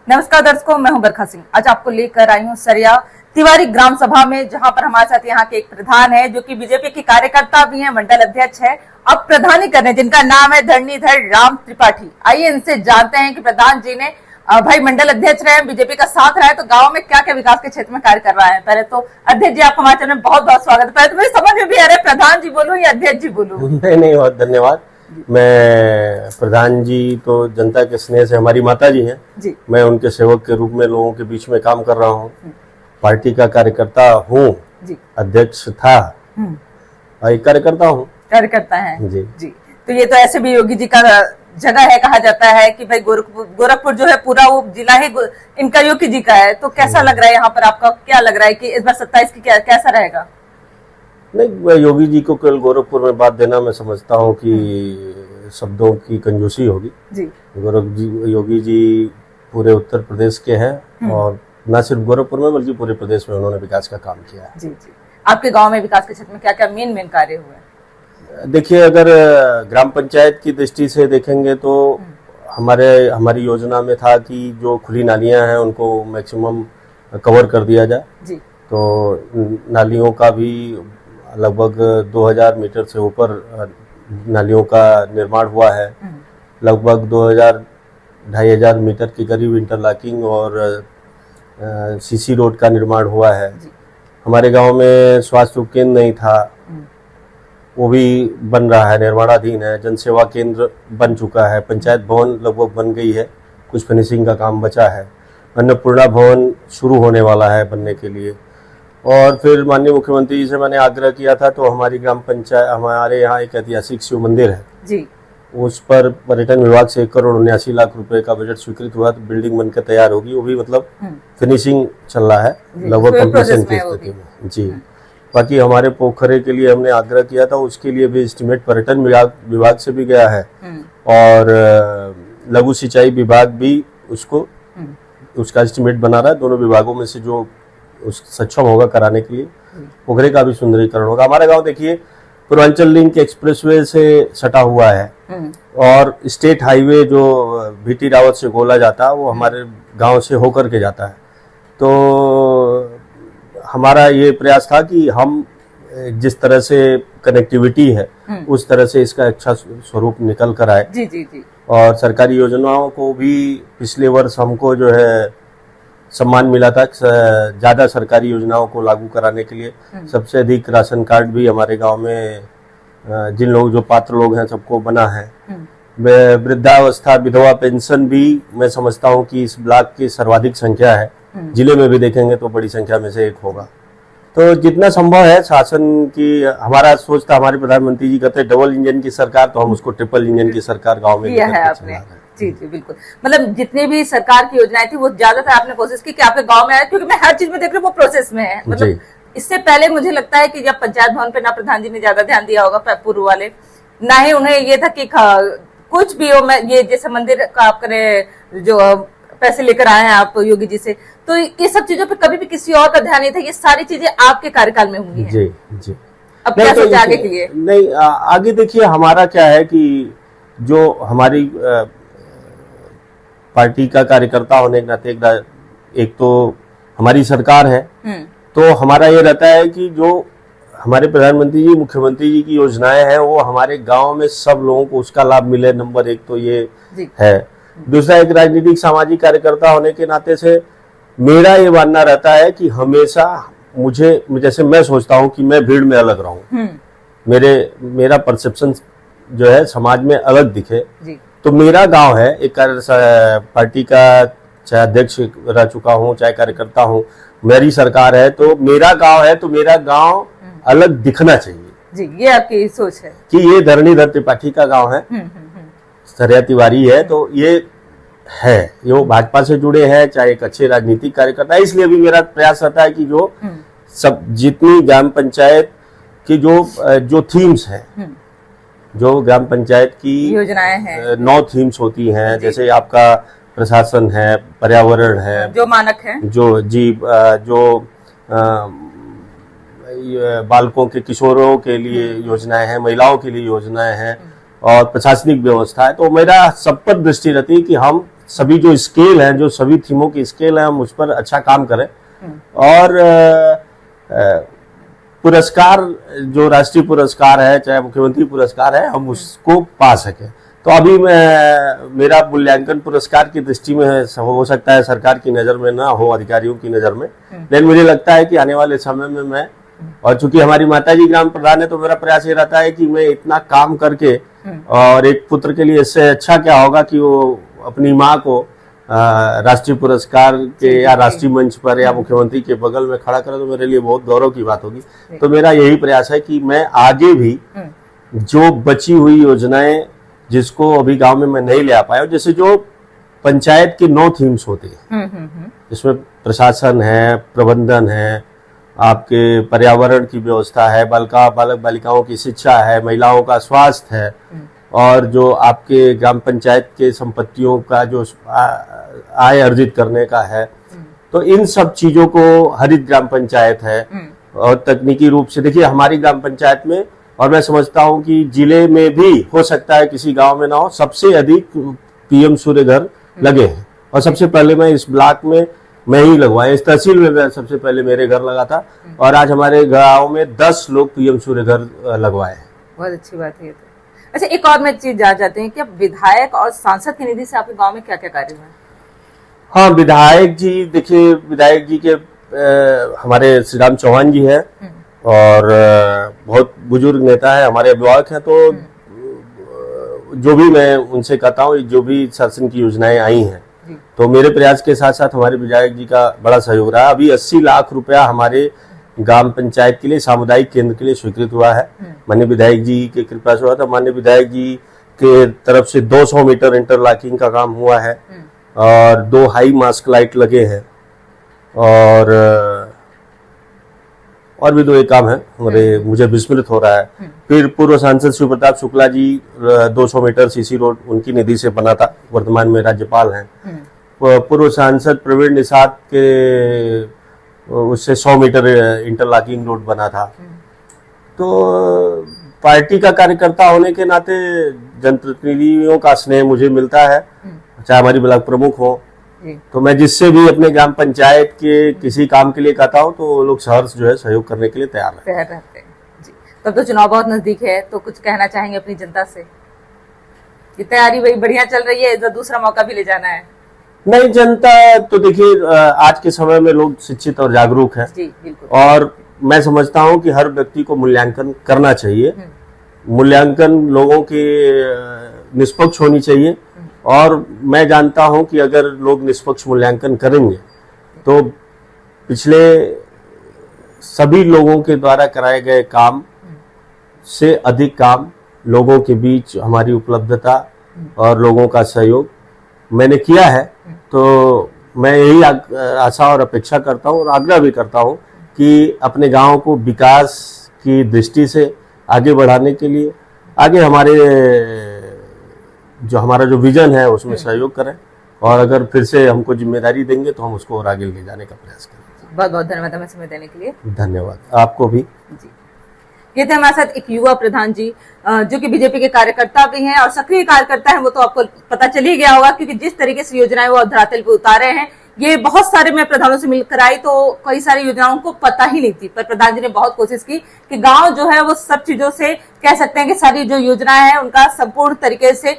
नमस्कार दर्शकों, मैं हूं बरखा सिंह। आज आपको लेकर आई हूं सरिया तिवारी ग्राम सभा में, जहां पर हमारे साथ यहाँ के एक प्रधान है जो कि बीजेपी के कार्यकर्ता भी हैं, मंडल अध्यक्ष है। अब प्रधानी करने जिनका नाम है धरणीधर राम त्रिपाठी। आइए इनसे जानते हैं कि प्रधान जी ने भाई मंडल अध्यक्ष रहे, बीजेपी का साथ रहा है, तो गाँव में क्या क्या विकास के क्षेत्र में कार्य कर रहा है। पहले तो अध्यक्ष जी, आपका हमारे चैनल में बहुत बहुत स्वागत है। पहले तो मुझे समझ में भी आ रहा है प्रधान जी बोलूं या अध्यक्ष जी बोलूं। नहीं, बहुत धन्यवाद। मैं प्रधान जी तो जनता के स्नेह से हमारी माता जी हैं जी। मैं उनके सेवक के रूप में लोगों के बीच में काम कर रहा हूँ। पार्टी का कार्यकर्ता हूँ, अध्यक्ष था, एक कार्यकर्ता हूँ, कार्यकर्ता है जी। तो ये तो ऐसे भी योगी जी का जगह है, कहा जाता है कि भाई गोरखपुर जो है पूरा वो जिला ही इनका योगी जी का है। तो कैसा लग रहा है यहाँ पर, आपका क्या लग रहा है कि इस बार 27 की कैसा रहेगा? नहीं, योगी जी को केवल गोरखपुर में बात देना मैं समझता हूँ कि शब्दों की कंजूसी होगी जी। योगी जी पूरे उत्तर प्रदेश के हैं और न सिर्फ गोरखपुर में बल्कि पूरे प्रदेश में उन्होंने विकास का काम किया है जी। आपके गांव में विकास के क्षेत्र में क्या क्या मेन कार्य हुए? देखिए, अगर ग्राम पंचायत की दृष्टि से देखेंगे तो हमारी योजना में था कि जो खुली नालियां हैं उनको मैक्सिमम कवर कर दिया जाए जी। तो नालियों का भी लगभग 2000 मीटर से ऊपर नालियों का निर्माण हुआ है। लगभग 2500 मीटर की करीब इंटरलॉकिंग और सीसी रोड का निर्माण हुआ है। हमारे गांव में स्वास्थ्य उपकेंद्र नहीं था, वो भी बन रहा है, निर्माणाधीन है। जनसेवा केंद्र बन चुका है, पंचायत भवन लगभग बन गई है, कुछ फिनिशिंग का काम बचा है। अन्नपूर्णा भवन शुरू होने वाला है बनने के लिए। और फिर माननीय मुख्यमंत्री जी से मैंने आग्रह किया था, तो हमारी ग्राम पंचायत, हमारे यहाँ एक ऐतिहासिक शिव मंदिर है जी, उस पर पर्यटन विभाग से 1,79,00,000 रुपए का बजट स्वीकृत हुआ, तो बिल्डिंग बनकर तैयार होगी। वो भी मतलब फिनिशिंग चल रहा है, लगभग कंप्लीशन की स्थिति में जी। बाकी हमारे पोखरे के लिए हमने आग्रह किया था, उसके लिए भी एस्टिमेट पर्यटन विभाग से भी गया है और लघु सिंचाई विभाग भी उसका एस्टिमेट बना रहा है। दोनों विभागों में से जो सक्षम होगा कराने के लिए पोखरे का भी सुंदरीकरण होगा। हमारा गांव देखिए पूर्वांचल लिंक एक्सप्रेसवे से सटा हुआ है और स्टेट हाईवे जो भीटी रावत से गोला जाता है वो हमारे गांव से होकर के जाता है। तो हमारा ये प्रयास था कि हम जिस तरह से कनेक्टिविटी है उस तरह से इसका अच्छा स्वरूप निकल कर आए जी। और सरकारी योजनाओं को भी पिछले वर्ष हमको जो है सम्मान मिला था ज्यादा सरकारी योजनाओं को लागू कराने के लिए। सबसे अधिक राशन कार्ड भी हमारे गांव में जिन लोग जो पात्र लोग हैं सबको बना है। वृद्धावस्था विधवा पेंशन भी मैं समझता हूं कि इस ब्लॉक की सर्वाधिक संख्या है, जिले में भी देखेंगे तो बड़ी संख्या में से एक होगा। तो जितना संभव है शासन की, हमारा सोच था, हमारे प्रधानमंत्री जी कहते डबल इंजन की सरकार, तो हम उसको ट्रिपल इंजन की सरकार गाँव में जी बिल्कुल। मतलब जितनी भी सरकार की योजनाएं थी वो ज्यादातर आपने कोशिश की कि आपके गांव में आए, क्योंकि मैं हर चीज में देख रही हूँ वो प्रोसेस में है। मतलब इससे पहले मुझे लगता है कि जब पंचायत भवन पे ना प्रधान जी ने ज्यादा ध्यान दिया होगा पूर्व वाले, ना ही उन्हें ये था कि कुछ भी हो, मैं ये जैसे मंदिर का आपने जो पैसे लेकर आए हैं आप योगी जी से, तो ये सब चीजों पे कभी भी किसी और का ध्यान नहीं था। ये सारी चीजें आपके कार्यकाल में हुई है जी। अब क्या सोचा आगे के लिए? नहीं, आगे देखिए हमारा क्या है कि जो हमारी पार्टी का कार्यकर्ता होने के नाते एक तो हमारी सरकार है, तो हमारा ये रहता है कि जो हमारे प्रधानमंत्री जी मुख्यमंत्री जी की योजनाएं हैं वो हमारे गांव में सब लोगों को उसका लाभ मिले, नंबर एक तो ये है। दूसरा, एक राजनीतिक सामाजिक कार्यकर्ता होने के नाते से मेरा ये मानना रहता है कि हमेशा जैसे मैं सोचता हूँ कि मैं भीड़ में अलग रहूं, मेरा परसेप्शन जो है समाज में अलग दिखे। तो मेरा गांव है, एक पार्टी का चाहे अध्यक्ष रह चुका हूं चाहे कार्यकर्ता हूं, मेरी सरकार है, तो मेरा गांव है, तो मेरा गांव अलग दिखना चाहिए जी। ये आपकी सोच है कि ये धरणीधर त्रिपाठी का गांव है, सरिया तिवारी है, तो ये है, ये भाजपा से जुड़े हैं, चाहे एक अच्छे राजनीतिक कार्यकर्ता है। इसलिए भी मेरा प्रयास रहता है कि जो सब जितनी ग्राम पंचायत की जो थीम्स है, जो ग्राम पंचायत की योजनाएं हैं, 9 थीम्स होती हैं, जैसे आपका प्रशासन है, पर्यावरण है, जो मानक है, जो बालकों के, किशोरों के लिए योजनाएं हैं, महिलाओं के लिए योजनाएं हैं और प्रशासनिक व्यवस्था है। तो मेरा सब पर दृष्टि रहती है कि हम सभी जो स्केल है, जो सभी थीमों की स्केल है, हम उस पर अच्छा काम करें और पुरस्कार जो राष्ट्रीय पुरस्कार है, चाहे मुख्यमंत्री पुरस्कार है, हम उसको पा सके। तो अभी मेरा मूल्यांकन पुरस्कार की दृष्टि में हो सकता है सरकार की नजर में ना हो, अधिकारियों की नजर में, लेकिन मुझे लगता है कि आने वाले समय में मैं, और चूंकि हमारी माताजी ग्राम प्रधान है, तो मेरा प्रयास ये रहता है कि मैं इतना काम करके, और एक पुत्र के लिए इससे अच्छा क्या होगा कि वो अपनी माँ को राष्ट्रीय पुरस्कार के या राष्ट्रीय मंच पर या मुख्यमंत्री के बगल में खड़ा करे, तो मेरे लिए बहुत गौरव की बात होगी। तो मेरा यही प्रयास है कि मैं आगे भी जो बची हुई योजनाएं जिसको अभी गांव में मैं नहीं ले आ पाया, जैसे जो पंचायत के 9 थीम्स होते हैं, जिसमें प्रशासन है, प्रबंधन है, आपके पर्यावरण की व्यवस्था है, बालक बालिकाओं की शिक्षा है, महिलाओं का स्वास्थ्य है, और जो आपके ग्राम पंचायत के संपत्तियों का जो आय अर्जित करने का है, तो इन सब चीजों को हरित ग्राम पंचायत है। और तकनीकी रूप से देखिए हमारी ग्राम पंचायत में, और मैं समझता हूं कि जिले में भी हो सकता है किसी गांव में ना हो, सबसे अधिक पीएम सूर्य घर लगे हैं। और सबसे पहले मैं इस ब्लॉक में मैं ही लगवाया, इस तहसील में सबसे पहले मेरे घर लगा था, और आज हमारे गांव में 10 लोग पीएम सूर्य घर लगवाए हैं। बहुत अच्छी बात है। अच्छा, एक और मैं चीज जान जाते हैं कि अब विधायक और सांसद की निधि से आपके गांव में क्या क्या कार्य हुए? हाँ, विधायक जी, देखिए विधायक जी के हमारे श्री राम चौहान जी है, और बहुत बुजुर्ग नेता है, हमारे अभिभावक हैं। तो जो भी मैं उनसे कहता हूँ, जो भी शासन की योजनाएं आई हैं, तो मेरे प्रयास के साथ साथ हमारे विधायक जी का बड़ा सहयोग रहा। अभी 80 लाख रुपया हमारे ग्राम पंचायत के लिए, सामुदायिक केंद्र के लिए स्वीकृत हुआ है। माननीय विधायक जी के कृपा से हुआ था। माननीय विधायक जी के तरफ से 200 मीटर इंटरलॉकिंग का काम हुआ है, और 2 हाई मास्क लाइट लगे हैं, और भी 2 एक काम है हमारे, मुझे विस्मृत हो रहा है। फिर पूर्व सांसद Shiv Pratap Shukla ji 200 metre CC road उनकी निधि से बना था, वर्तमान में राज्यपाल हैं। पूर्व सांसद प्रवीण निषाद के उससे 100 मीटर इंटरलॉकिंग रोड बना था। तो पार्टी का कार्यकर्ता होने के नाते जनप्रतिनिधियों का स्नेह मुझे मिलता है, चाहे हमारी ब्लॉक प्रमुख हो। तो मैं जिससे भी अपने ग्राम पंचायत के किसी काम के लिए कहता हूँ, तो वो लोग सहर्ष जो है सहयोग करने के लिए तैयार रहते हैं। जी, तब तो चुनाव बहुत नजदीक है, तो कुछ कहना चाहेंगे अपनी जनता से? ये तैयारी वही बढ़िया चल रही है, इधर दूसरा मौका भी ले जाना है? नहीं, जनता तो देखिए आज के समय में लोग शिक्षित और जागरूक हैं। जी, बिल्कुल। और मैं समझता हूँ कि हर व्यक्ति को मूल्यांकन करना चाहिए। मूल्यांकन लोगों की निष्पक्ष होनी चाहिए, और मैं जानता हूं कि अगर लोग निष्पक्ष मूल्यांकन करेंगे, तो पिछले सभी लोगों के द्वारा कराए गए काम से अधिक काम, लोगों के बीच हमारी उपलब्धता और लोगों का सहयोग मैंने किया है। तो मैं यही आशा और अपेक्षा करता हूं, और आग्रह भी करता हूं कि अपने गांव को विकास की दृष्टि से आगे बढ़ाने के लिए, आगे हमारा जो विजन है उसमें सहयोग करें, और अगर फिर से हमको जिम्मेदारी देंगे तो हम उसको और आगे ले जाने का प्रयास करेंगे। बहुत बहुत धन्यवाद हमें समय देने के लिए। धन्यवाद आपको भी। जी, ये थे हमारे साथ एक युवा प्रधान जी, जो कि बीजेपी के कार्यकर्ता भी हैं और सक्रिय कार्यकर्ता हैं। वो तो आपको पता चल ही गया होगा, क्योंकि जिस तरीके से योजनाएं वो धरातल पे उतारे हैं, ये बहुत सारे मैं प्रधानों से मिलकर आई, तो कई सारी योजनाओं को पता ही नहीं थी। पर प्रधान जी ने बहुत कोशिश की कि गांव जो है वो सब चीजों से, कह सकते हैं कि सारी जो योजनाएं हैं उनका संपूर्ण तरीके से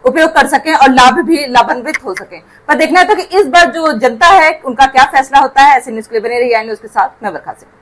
उपयोग कर सकें और लाभान्वित हो सकें। पर देखना था कि इस बार जो जनता है उनका क्या फैसला होता है। ऐसे न्यूज़ के लिए बने रहिए न्यूज़ के साथ। मैं बरखा सिंह।